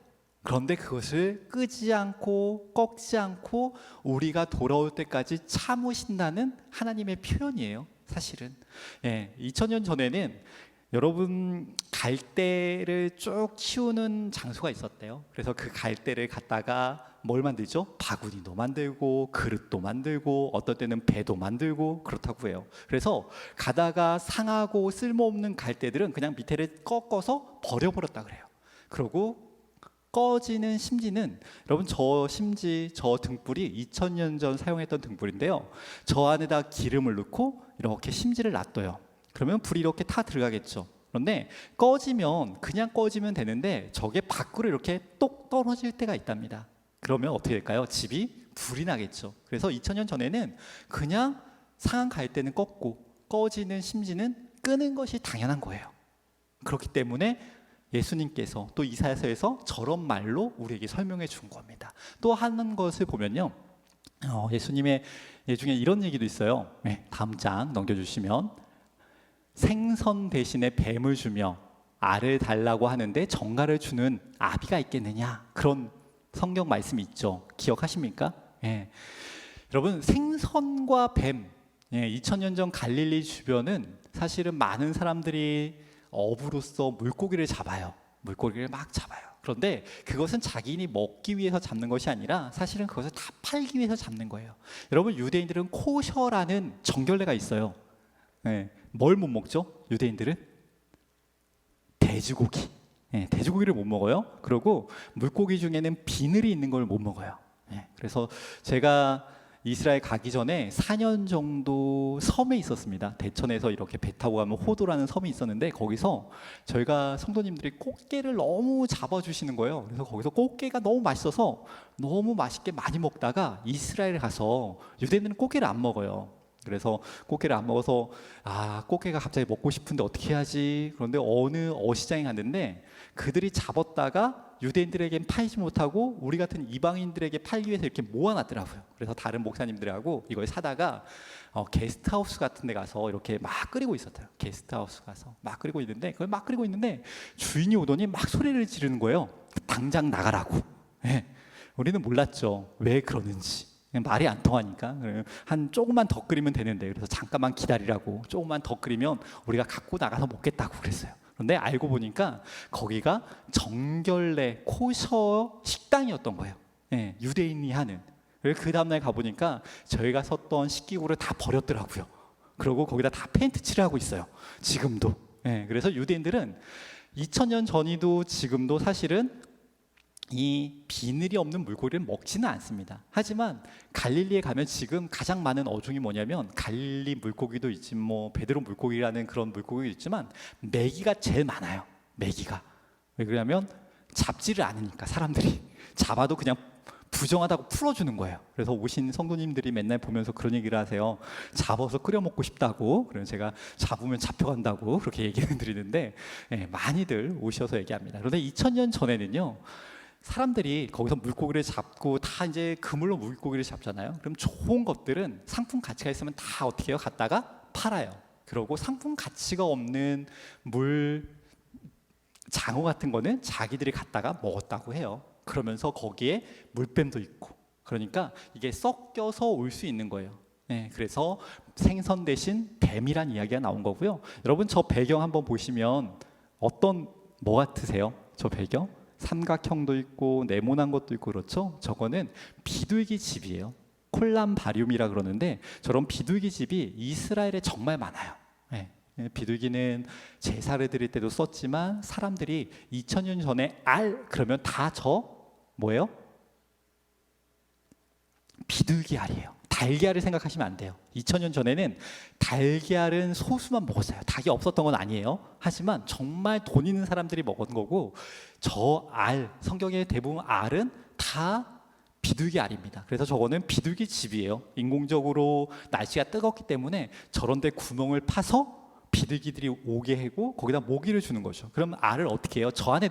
그런데 그것을 끄지 않고 꺾지 않고 우리가 돌아올 때까지 참으신다는 하나님의 표현이에요. 사실은 2000년 전에는 여러분 갈대를 쭉 키우는 장소가 있었대요. 그래서 그 갈대를 갖다가 뭘 만들죠? 바구니도 만들고 그릇도 만들고 어떨 때는 배도 만들고 그렇다고 해요. 그래서 가다가 상하고 쓸모없는 갈대들은 그냥 밑에를 꺾어서 버려버렸다 그래요. 그리고 꺼지는 심지는 여러분 저 심지 저 등불이 2000년 전 사용했던 등불인데요. 저 안에다 기름을 넣고 이렇게 심지를 놔둬요. 그러면 불이 이렇게 타 들어가겠죠. 그런데 꺼지면 그냥 꺼지면 되는데 저게 밖으로 이렇게 똑 떨어질 때가 있답니다. 그러면 어떻게 될까요? 집이 불이 나겠죠. 그래서 2000년 전에는 그냥 상한 갈대는 꺾고 꺼지는 심지는 끄는 것이 당연한 거예요. 그렇기 때문에 예수님께서 또 이사야서에서 저런 말로 우리에게 설명해 준 겁니다. 또 한 것을 보면요, 예수님의 예 중에 이런 얘기도 있어요. 다음 장 넘겨주시면 생선 대신에 뱀을 주며 알을 달라고 하는데 정갈을 주는 아비가 있겠느냐, 그런 성경 말씀이 있죠. 기억하십니까? 여러분 생선과 뱀, 2000년 전 갈릴리 주변은 사실은 많은 사람들이 어부로서 물고기를 잡아요. 물고기를 막 잡아요. 그런데 그것은 자기인이 먹기 위해서 잡는 것이 아니라 사실은 그것을 다 팔기 위해서 잡는 거예요. 여러분 유대인들은 코셔라는 정결례가 있어요. 뭘 못 먹죠? 유대인들은 돼지고기. 돼지고기를 못 먹어요. 그리고 물고기 중에는 비늘이 있는 걸 못 먹어요. 그래서 제가 이스라엘 가기 전에 4년 정도 섬에 있었습니다. 대천에서 이렇게 배 타고 가면 호도라는 섬이 있었는데 거기서 저희가 성도님들이 꽃게를 너무 잡아주시는 거예요. 그래서 거기서 꽃게가 너무 맛있어서 너무 맛있게 많이 먹다가 이스라엘 가서 유대인들은 꽃게를 안 먹어요. 그래서 꽃게를 안 먹어서 꽃게가 갑자기 먹고 싶은데 어떻게 해야지. 그런데 어느 어시장에 갔는데 그들이 잡았다가 유대인들에겐 팔지 못하고 우리 같은 이방인들에게 팔기 위해서 이렇게 모아놨더라고요. 그래서 다른 목사님들하고 이걸 사다가 게스트하우스 같은 데 가서 이렇게 막 끓이고 있었대요. 게스트하우스 가서 막 끓이고 있는데 그걸 막 끓이고 있는데 주인이 오더니 막 소리를 지르는 거예요. 당장 나가라고. 우리는 몰랐죠. 왜 그러는지. 말이 안 통하니까 한 조금만 더 끓이면 되는데, 그래서 잠깐만 기다리라고, 조금만 더 끓이면 우리가 갖고 나가서 먹겠다고 그랬어요. 그런데 알고 보니까 거기가 정결례 코셔 식당이었던 거예요. 유대인이 하는. 그 다음날 가보니까 저희가 섰던 식기구를 다 버렸더라고요. 그리고 거기다 다 페인트 칠하고 있어요. 지금도. 그래서 유대인들은 2000년 전이도 지금도 사실은 이 비늘이 없는 물고기를 먹지는 않습니다. 하지만 갈릴리에 가면 지금 가장 많은 어종이 뭐냐면 갈릴리 물고기도 있지, 뭐 베드로 물고기라는 그런 물고기도 있지만 메기가 제일 많아요. 메기가. 왜 그러냐면 잡지를 않으니까 사람들이 잡아도 그냥 부정하다고 풀어주는 거예요. 그래서 오신 성도님들이 맨날 보면서 그런 얘기를 하세요. 잡아서 끓여 먹고 싶다고. 그래서 제가 잡으면 잡혀간다고 그렇게 얘기를 드리는데 많이들 오셔서 얘기합니다. 그런데 2000년 전에는요, 사람들이 거기서 물고기를 잡고 다 이제 그물로 물고기를 잡잖아요. 그럼 좋은 것들은 상품 가치가 있으면 다 어떻게 해요? 갖다가 팔아요. 그러고 상품 가치가 없는 물 장어 같은 거는 자기들이 갖다가 먹었다고 해요. 그러면서 거기에 물뱀도 있고, 그러니까 이게 섞여서 올 수 있는 거예요. 그래서 생선 대신 뱀이란 이야기가 나온 거고요. 여러분 저 배경 한번 보시면 뭐 같으세요? 저 배경? 삼각형도 있고 네모난 것도 있고 그렇죠? 저거는 비둘기 집이에요. 콜람바리움이라 그러는데 저런 비둘기 집이 이스라엘에 정말 많아요. 비둘기는 제사를 드릴 때도 썼지만 사람들이 2000년 전에 그러면 다 뭐예요? 비둘기 알이에요. 달걀을 생각하시면 안 돼요. 2000년 전에는 달걀은 소수만 먹었어요. 닭이 없었던 건 아니에요. 하지만 정말 돈 있는 사람들이 먹은 거고, 저 성경의 대부분 알은 다 비둘기 알입니다. 그래서 저거는 비둘기 집이에요. 인공적으로 날씨가 뜨겁기 때문에 저런 데 구멍을 파서 비둘기들이 오게 하고 거기다 모기를 주는 거죠. 그럼 알을 어떻게 해요? 저 안에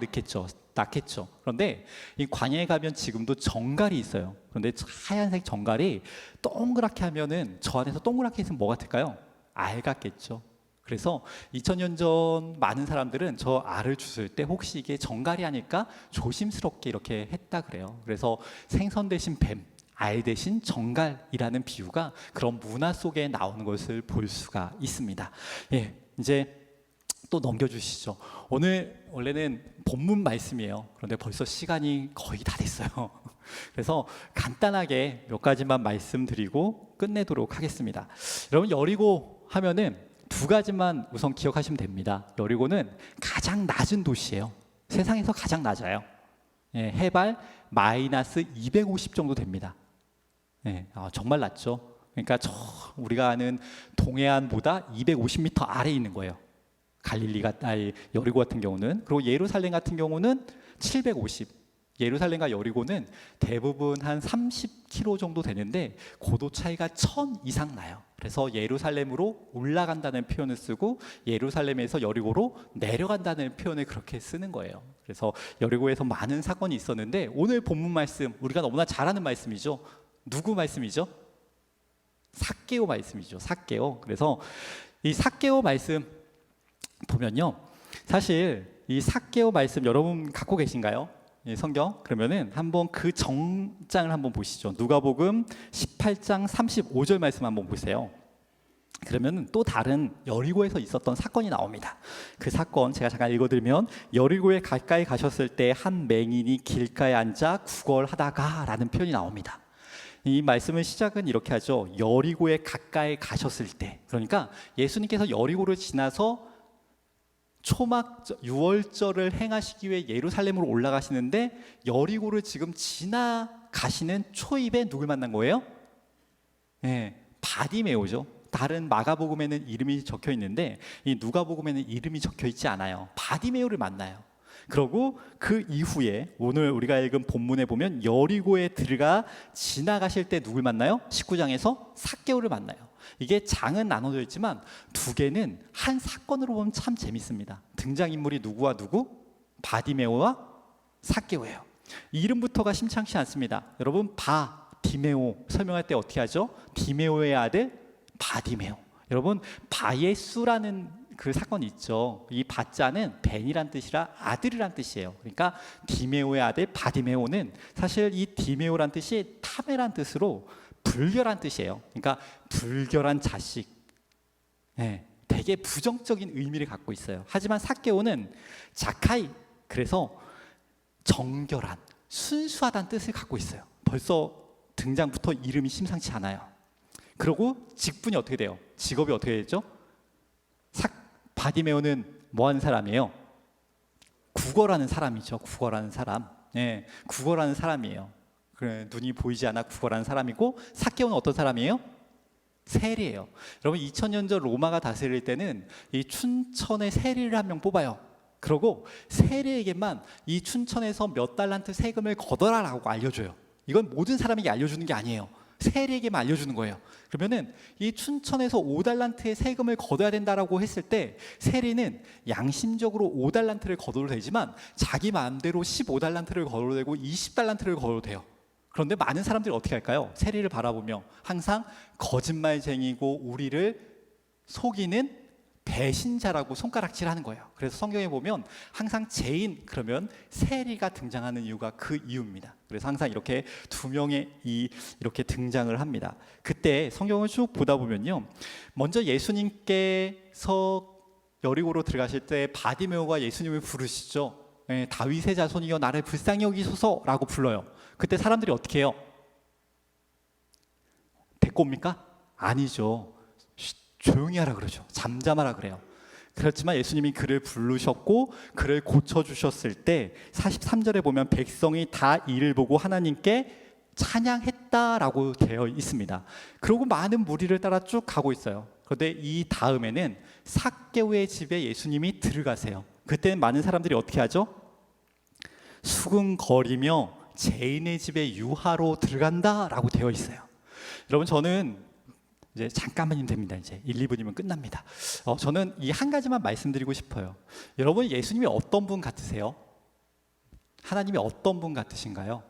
낳겠죠. 그런데 이 광야에 가면 지금도 정갈이 있어요. 그런데 하얀색 정갈이 동그랗게 하면은 저 안에서 동그랗게 있으면 뭐 같을까요? 알 같겠죠. 그래서 2000년 전 많은 사람들은 저 알을 주실 때 혹시 이게 정갈이 아닐까 조심스럽게 이렇게 했다 그래요. 그래서 생선 대신 뱀, 알 대신 정갈이라는 비유가 그런 문화 속에 나오는 것을 볼 수가 있습니다. 예, 이제 또 넘겨주시죠. 오늘 원래는 본문 말씀이에요. 그런데 벌써 시간이 거의 다 됐어요. 그래서 간단하게 몇 가지만 말씀드리고 끝내도록 하겠습니다. 여러분, 여리고 하면은 두 가지만 우선 기억하시면 됩니다. 여리고는 가장 낮은 도시예요. 세상에서 가장 낮아요. 예, 해발 마이너스 250 정도 됩니다. 예, 정말 낮죠. 그러니까 우리가 아는 동해안보다 250m 아래에 있는 거예요. 여리고 같은 경우는. 그리고 예루살렘 같은 경우는 750. 예루살렘과 여리고는 대부분 한 30km 정도 되는데 고도 차이가 1000 이상 나요. 그래서 예루살렘으로 올라간다는 표현을 쓰고 예루살렘에서 여리고로 내려간다는 표현을 그렇게 쓰는 거예요. 그래서 여리고에서 많은 사건이 있었는데 오늘 본문 말씀, 우리가 너무나 잘 아는 말씀이죠. 누구 말씀이죠? 삭개오 말씀이죠. 삭개오. 그래서 이 삭개오 말씀 보면요, 사실 이 삭개오 말씀 여러분 갖고 계신가요? 예, 성경. 그러면은 한번 그 정장을 한번 보시죠. 누가복음 18장 35절 말씀 한번 보세요. 그러면 또 다른 여리고에서 있었던 사건이 나옵니다. 그 사건 제가 잠깐 읽어드리면, 여리고에 가까이 가셨을 때 한 맹인이 길가에 앉아 구걸하다가 라는 표현이 나옵니다. 이 말씀의 시작은 이렇게 하죠. 여리고에 가까이 가셨을 때. 그러니까 예수님께서 여리고를 지나서 초막 유월절을 행하시기 위해 예루살렘으로 올라가시는데 여리고를 지금 지나가시는 초입에 누굴 만난 거예요? 네, 바디메오죠. 다른 마가복음에는 이름이 적혀 있는데 이 누가복음에는 이름이 적혀 있지 않아요. 바디메오를 만나요. 그리고 그 이후에 오늘 우리가 읽은 본문에 보면 여리고에 들어가 지나가실 때 누굴 만나요? 19장에서 삭개오를 만나요. 이게 장은 나눠져 있지만 두 개는 한 사건으로 보면 참 재밌습니다. 등장인물이 누구와 누구? 바디메오와 삭개오예요. 이름부터가 심상치 않습니다. 여러분, 바디메오 설명할 때 어떻게 하죠? 디메오의 아들 바디메오. 여러분, 바예수라는 그 사건이 있죠. 이 바자는 벤이란 뜻이라 아들이란 뜻이에요. 그러니까 디메오의 아들 바디메오는 사실 이 디메오란 뜻이 타메란 뜻으로 불결한 뜻이에요. 그러니까 불결한 자식. 네, 되게 부정적인 의미를 갖고 있어요. 하지만 삭개오는 자카이, 그래서 정결한, 순수하다는 뜻을 갖고 있어요. 벌써 등장부터 이름이 심상치 않아요. 그리고 직분이 어떻게 돼요? 직업이 어떻게 되죠? 바디메오는 뭐 하는 사람이에요? 구걸하는 사람이죠. 구걸하는 사람. 네, 구걸하는 사람이에요. 그래, 눈이 보이지 않아 구걸하는 사람이고, 삭개오는 어떤 사람이에요? 세리예요. 여러분, 2000년 전 로마가 다스릴 때는 이 춘천에 세리를 한 명 뽑아요. 그러고 세리에게만 이 춘천에서 몇 달란트 세금을 걷어라라고 알려줘요. 이건 모든 사람에게 알려주는 게 아니에요. 세리에게만 알려주는 거예요. 그러면은 이 춘천에서 5달란트의 세금을 걷어야 된다라고 했을 때 세리는 양심적으로 5달란트를 걷어도 되지만 자기 마음대로 15달란트를 걷어도 되고 20달란트를 걷어도 돼요. 그런데 많은 사람들이 어떻게 할까요? 세리를 바라보며 항상 거짓말쟁이고 우리를 속이는 배신자라고 손가락질하는 거예요. 그래서 성경에 보면 항상 죄인 그러면 세리가 등장하는 이유가 그 이유입니다. 그래서 항상 이렇게 두 명의 이렇게 등장을 합니다. 그때 성경을 쭉 보다 보면요, 먼저 예수님께서 여리고로 들어가실 때 바디메오가 예수님을 부르시죠. 예, 다윗의 자손이여 나를 불쌍히 여기소서라고 불러요. 그때 사람들이 어떻게 해요? 데꼬입니까? 아니죠. 조용히 하라 그러죠. 잠잠하라 그래요. 그렇지만 예수님이 그를 부르셨고 그를 고쳐주셨을 때 43절에 보면 백성이 다 이를 보고 하나님께 찬양했다라고 되어 있습니다. 그리고 많은 무리를 따라 쭉 가고 있어요. 그런데 이 다음에는 삭개오의 집에 예수님이 들어가세요. 그때는 많은 사람들이 어떻게 하죠? 수군거리며 죄인의 집에 유하로 들어간다라고 되어 있어요. 여러분, 저는 이제 잠깐만이면 됩니다. 이제 1, 2분이면 끝납니다. 저는 이 한 가지만 말씀드리고 싶어요. 여러분, 예수님이 어떤 분 같으세요? 하나님이 어떤 분 같으신가요?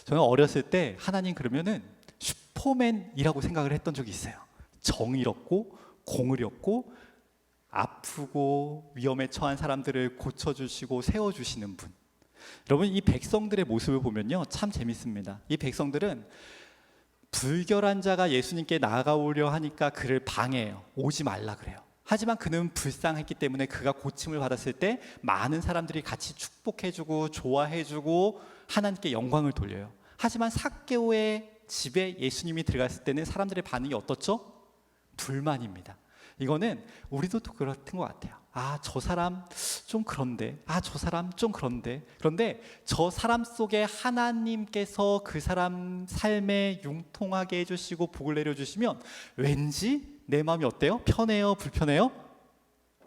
저는 어렸을 때 하나님 그러면은 슈퍼맨이라고 생각을 했던 적이 있어요. 정의롭고 공의롭고 아프고 위험에 처한 사람들을 고쳐주시고 세워주시는 분. 여러분, 이 백성들의 모습을 보면요, 참 재밌습니다. 이 백성들은 불결한 자가 예수님께 나아가오려 하니까 그를 방해해요. 오지 말라 그래요. 하지만 그는 불쌍했기 때문에 그가 고침을 받았을 때 많은 사람들이 같이 축복해주고 좋아해주고 하나님께 영광을 돌려요. 하지만 삭개오의 집에 예수님이 들어갔을 때는 사람들의 반응이 어떻죠? 불만입니다. 이거는 우리도 그렇던 것 같아요. 아, 저 사람 좀 그런데, 아, 저 사람 좀 그런데. 그런데 저 사람 속에 하나님께서 그 사람 삶에 융통하게 해주시고 복을 내려주시면 왠지 내 마음이 어때요? 편해요? 불편해요?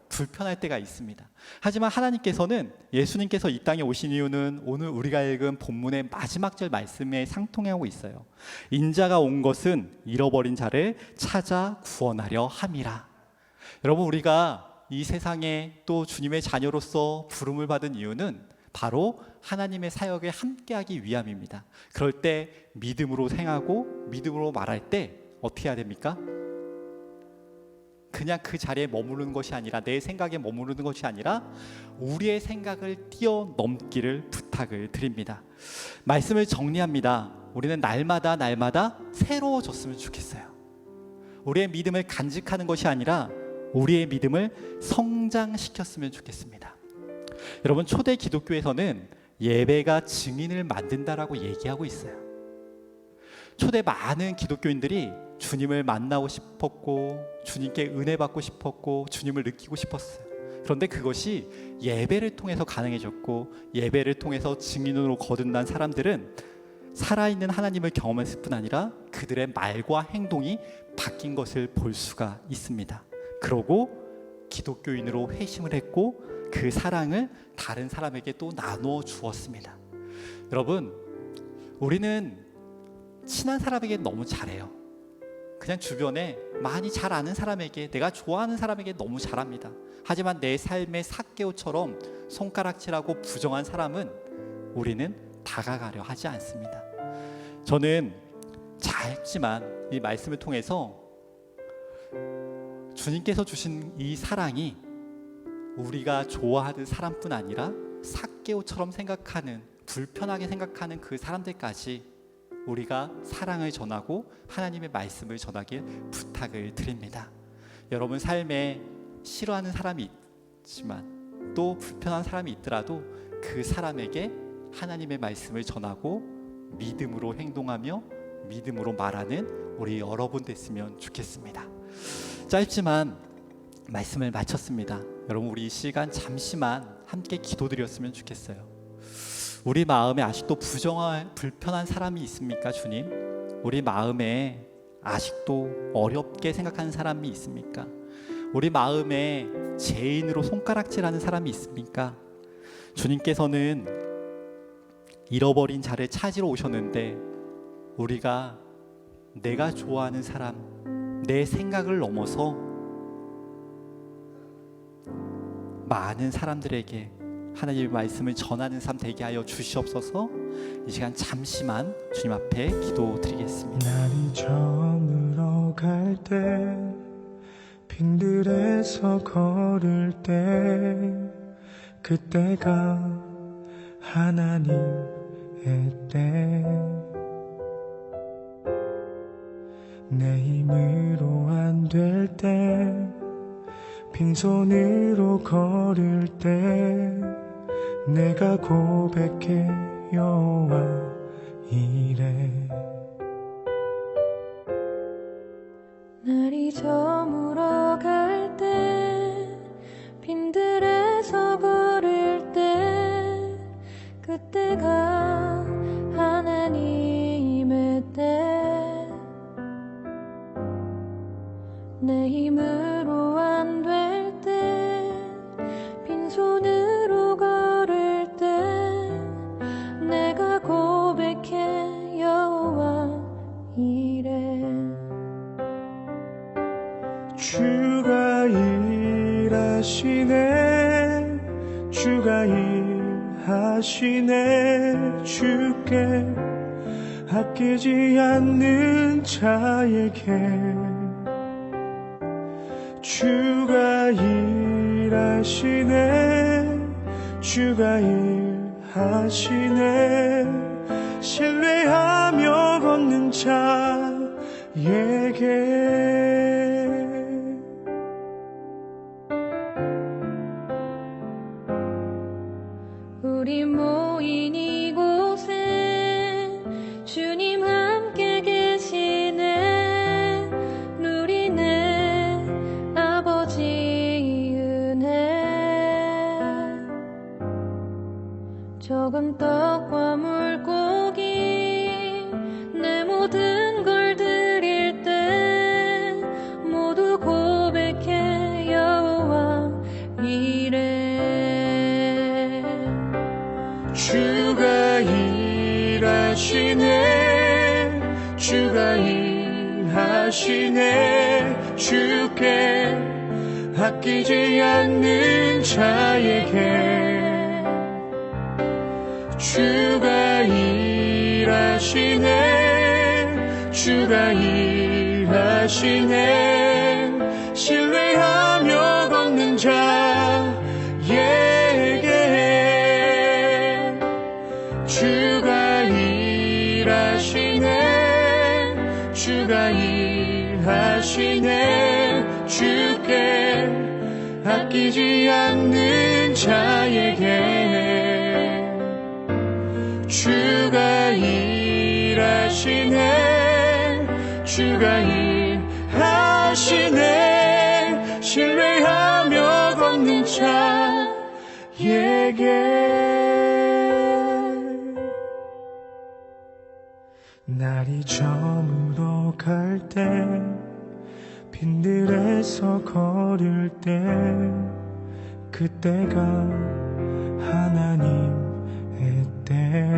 불편할 때가 있습니다. 하지만 하나님께서는, 예수님께서 이 땅에 오신 이유는 오늘 우리가 읽은 본문의 마지막 절 말씀에 상통하고 있어요. 인자가 온 것은 잃어버린 자를 찾아 구원하려 함이라. 여러분, 우리가 이 세상에 또 주님의 자녀로서 부름을 받은 이유는 바로 하나님의 사역에 함께하기 위함입니다. 그럴 때 믿음으로 행하고 믿음으로 말할 때 어떻게 해야 됩니까? 그냥 그 자리에 머무르는 것이 아니라, 내 생각에 머무르는 것이 아니라 우리의 생각을 뛰어넘기를 부탁을 드립니다. 말씀을 정리합니다. 우리는 날마다 새로워졌으면 좋겠어요. 우리의 믿음을 간직하는 것이 아니라 우리의 믿음을 성장시켰으면 좋겠습니다. 여러분, 초대 기독교에서는 예배가 증인을 만든다라고 얘기하고 있어요. 초대 많은 기독교인들이 주님을 만나고 싶었고, 주님께 은혜 받고 싶었고, 주님을 느끼고 싶었어요. 그런데 그것이 예배를 통해서 가능해졌고, 예배를 통해서 증인으로 거듭난 사람들은 살아있는 하나님을 경험했을 뿐 아니라 그들의 말과 행동이 바뀐 것을 볼 수가 있습니다. 그러고 기독교인으로 회심을 했고 그 사랑을 다른 사람에게 또 나누어 주었습니다. 여러분, 우리는 친한 사람에게 너무 잘해요. 그냥 주변에 많이 잘 아는 사람에게, 내가 좋아하는 사람에게 너무 잘합니다. 하지만 내 삶의 삭개오처럼 손가락질하고 부정한 사람은 우리는 다가가려 하지 않습니다. 저는 짧지만 이 말씀을 통해서 주님께서 주신 이 사랑이 우리가 좋아하는 사람뿐 아니라 삭개오처럼 생각하는, 불편하게 생각하는 그 사람들까지 우리가 사랑을 전하고 하나님의 말씀을 전하길 부탁을 드립니다. 여러분 삶에 싫어하는 사람이 있지만 또 불편한 사람이 있더라도 그 사람에게 하나님의 말씀을 전하고 믿음으로 행동하며 믿음으로 말하는 우리 여러분 됐으면 좋겠습니다. 짧지만 말씀을 마쳤습니다. 여러분, 우리 이 시간 잠시만 함께 기도드렸으면 좋겠어요. 우리 마음에 아직도 불편한 사람이 있습니까, 주님? 우리 마음에 아직도 어렵게 생각하는 사람이 있습니까? 우리 마음에 죄인으로 손가락질하는 사람이 있습니까? 주님께서는 잃어버린 자를 찾으러 오셨는데 우리가 내가 좋아하는 사람, 내 생각을 넘어서 많은 사람들에게 하나님의 말씀을 전하는 삶 되게 하여 주시옵소서. 이 시간 잠시만 주님 앞에 기도드리겠습니다. 날이 저물어 갈 때, 빈들에서 걸을 때, 그때가 하나님의 때. 내 힘으로 안 될 때, 빈손으로 걸을 때, 내가 고백해 여호와 이래. 날이 저물어 갈 때, 빈들에서 걸을 때, 그때가 하나님의 때. 내 힘으로 안 될 때, 빈손으로 걸을 때, 내가 고백해 여호와 이래. 주가 일하시네, 주가 일하시네. 주께 아끼지 않는 자에게 주가 일하시네 주가 일하시네 신뢰하며 걷는 자에게 우리 모인 이곳에 주님 함께 계시네 누리네 아버지 은혜 적은 떡과 물고기 내 모든 걸 드릴 때 모두 고백해 여호와 이래 주가 일하시네 주가 일하시네 주께 아끼지 않는 자에게 주가 일하시네 주가 일하시네 신뢰하며 걷는 자에게 주가 일하시네 주가 일하시네 주께 아끼지 않는 자에게 주가 일하시네 주가 일하시네 신뢰하며 걷는 자에게 날이 저물어 갈 때 빈들에서 걸을 때 그때가 하나님의 때